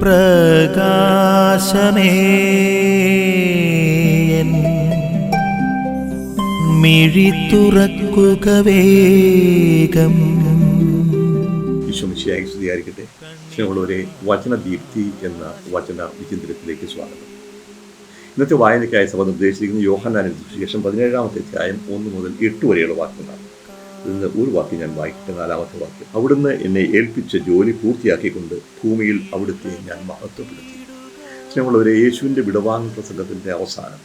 പ്രകാശമേ മിഴി തുറക്കുക വേഗം. ഈശോമിശിഹായ്ക്ക് സ്തുതിയായിരിക്കട്ടെ. സ്നേഹമുള്ളവരെ, വചനദീപ്തി എന്ന വചന വിചിന്തനത്തിലേക്ക് സ്വാഗതം. ഇന്നത്തെ വായനയ്ക്കായി സഭ നിർദ്ദേശിച്ചിരിക്കുന്ന യോഹന്നാന്റെ സുവിശേഷം 17-ാമത്തെ അധ്യായം 1 മുതൽ 8 വരെയുള്ള വാക്യങ്ങളാണ്. ഇതിൽ ഒരു വാക്യം ഞാൻ വായിക്കട്ടെ. 4-ാമത്തെ വാക്യം: അവിടുന്ന് എന്നെ ഏൽപ്പിച്ച ജോലി പൂർത്തിയാക്കിക്കൊണ്ട് ഭൂമിയിൽ അവിടുത്തെ ഞാൻ മഹത്വപ്പെടുത്തി. സ്നേഹമുള്ളവരെ, യേശുവിൻ്റെ വിടവാങ്ങൽ പ്രസംഗത്തിൻ്റെ അവസാനം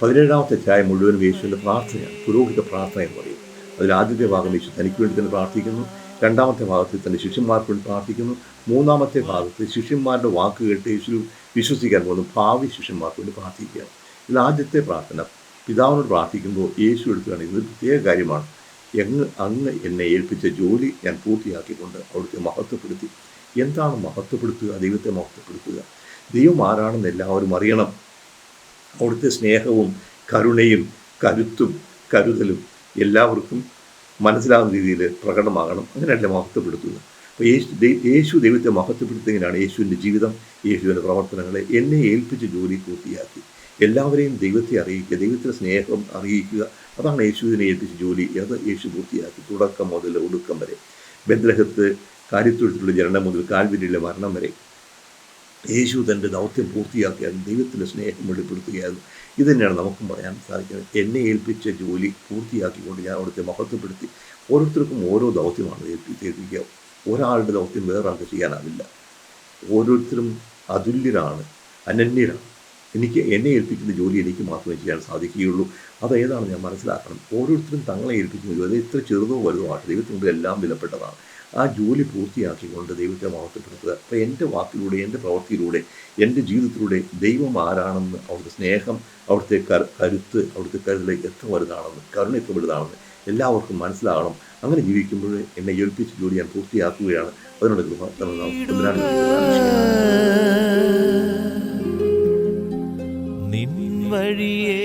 17-ാമത്തെ അധ്യായം മുഴുവനും യേശുവിൻ്റെ പ്രാർത്ഥനയാണ്, പുരോഹിത പ്രാർത്ഥന എന്ന് പറയും. അതിൽ ആദ്യത്തെ ഭാഗം യേശു തനിക്ക് വേണ്ടി തന്നെ പ്രാർത്ഥിക്കുന്നു, 2-ാമത്തെ ഭാഗത്തിൽ തൻ്റെ ശിഷ്യന്മാർക്ക് വേണ്ടി പ്രാർത്ഥിക്കുന്നു, 3-ാമത്തെ ഭാഗത്ത് ശിഷ്യന്മാരുടെ വാക്ക് കേട്ട് യേശു വിശ്വസിക്കാൻ പോകുന്നു ഭാവി ശിഷ്യന്മാർക്ക് വേണ്ടി പ്രാർത്ഥിക്കുകയാണ്. ഇതിൽ ആദ്യത്തെ പ്രാർത്ഥന പിതാവിനോട് പ്രാർത്ഥിക്കുമ്പോൾ യേശു എടുത്തുകയാണ്. ഇതൊരു പ്രത്യേക കാര്യമാണ്. അങ്ങ് എന്നെ ഏൽപ്പിച്ച ജോലി ഞാൻ പൂർത്തിയാക്കിക്കൊണ്ട് അവിടുത്തെ മഹത്വപ്പെടുത്തി. എന്താണ് മഹത്വപ്പെടുത്തുക? ദൈവത്തെ മഹത്വപ്പെടുത്തുക. ദൈവം ആരാണെന്ന് എല്ലാവരും അറിയണം. അവിടുത്തെ സ്നേഹവും കരുണയും കരുത്തും കരുതലും എല്ലാവർക്കും മനസ്സിലാകുന്ന രീതിയിൽ പ്രകടമാകണം. അങ്ങനെയല്ല മഹത്വപ്പെടുത്തുക. അപ്പോൾ യേശു ദൈവത്തെ മഹത്വപ്പെടുത്തുന്നതിനാണ് യേശുവിൻ്റെ ജീവിതം, യേശുവിൻ്റെ പ്രവർത്തനങ്ങളെ. എന്നെ ഏൽപ്പിച്ച ജോലി പൂർത്തിയാക്കി. എല്ലാവരെയും ദൈവത്തെ അറിയിക്കുക, ദൈവത്തിൻ്റെ സ്നേഹം അറിയിക്കുക. അതാണ് യേശുവിനെ ഏൽപ്പിച്ച ജോലി. അത് യേശു പൂർത്തിയാക്കി. തുടക്കം മുതൽ ഒടുക്കം വരെ, ബെത്ലഹത്ത് കാര്യത്തൊഴുത്തിലുള്ള ജനനം മുതൽ കാൽവരിയിലെ മരണം വരെ യേശു തൻ്റെ ദൗത്യം പൂർത്തിയാക്കിയായിരുന്നു. ദൈവത്തിൻ്റെ സ്നേഹം വെളിപ്പെടുത്തുകയായിരുന്നു. ഇത് തന്നെയാണ് നമുക്കും പറയാൻ സാധിക്കുന്നത്. എന്നെ ഏൽപ്പിച്ച ജോലി പൂർത്തിയാക്കിക്കൊണ്ട് ഞാൻ അവിടുത്തെ മഹത്വപ്പെടുത്തി. ഓരോരുത്തർക്കും ഓരോ ദൗത്യമാണ് ഏൽപ്പിക്കുക. ഒരാളുടെ ദൗത്യം വേറൊരാൾക്ക് ചെയ്യാനാവില്ല. ഓരോരുത്തരും അതുല്യരാണ്, അനന്യരാണ്. എന്നെ ഏൽപ്പിക്കുന്ന ജോലി എനിക്ക് മാത്രമേ ചെയ്യാൻ സാധിക്കുകയുള്ളൂ. അതേതാണ് ഞാൻ മനസ്സിലാക്കണം. ഓരോരുത്തരും തങ്ങളെ ഏൽപ്പിക്കുന്ന ജോലി, അത് എത്ര ചെറുതോ വലുതോ ആട്ടെ, ദൈവത്തിനുണ്ട് എല്ലാം വിലപ്പെട്ടതാണ്. ആ ജോലി പൂർത്തിയാക്കിക്കൊണ്ട് ദൈവത്തെ മഹത്വപ്പെടുത്തുക. അപ്പോൾ എൻ്റെ വാക്കിലൂടെ, എൻ്റെ പ്രവൃത്തിയിലൂടെ, എൻ്റെ ജീവിതത്തിലൂടെ ദൈവം ആരാണെന്ന്, അവിടുത്തെ സ്നേഹം, അവിടുത്തെ കരുത്ത്, അവിടുത്തെ കരുതൽ എത്ര വലുതാണെന്ന്, കരുണ എത്ര വലുതാണെന്ന് എല്ലാവർക്കും മനസ്സിലാകണം. അങ്ങനെ ജീവിക്കുമ്പോൾ എന്നെ ഏൽപ്പിച്ച ജോലി ഞാൻ പൂർത്തിയാക്കുകയാണ്. അതിനുള്ള കൃപ നിൻ വഴിയേ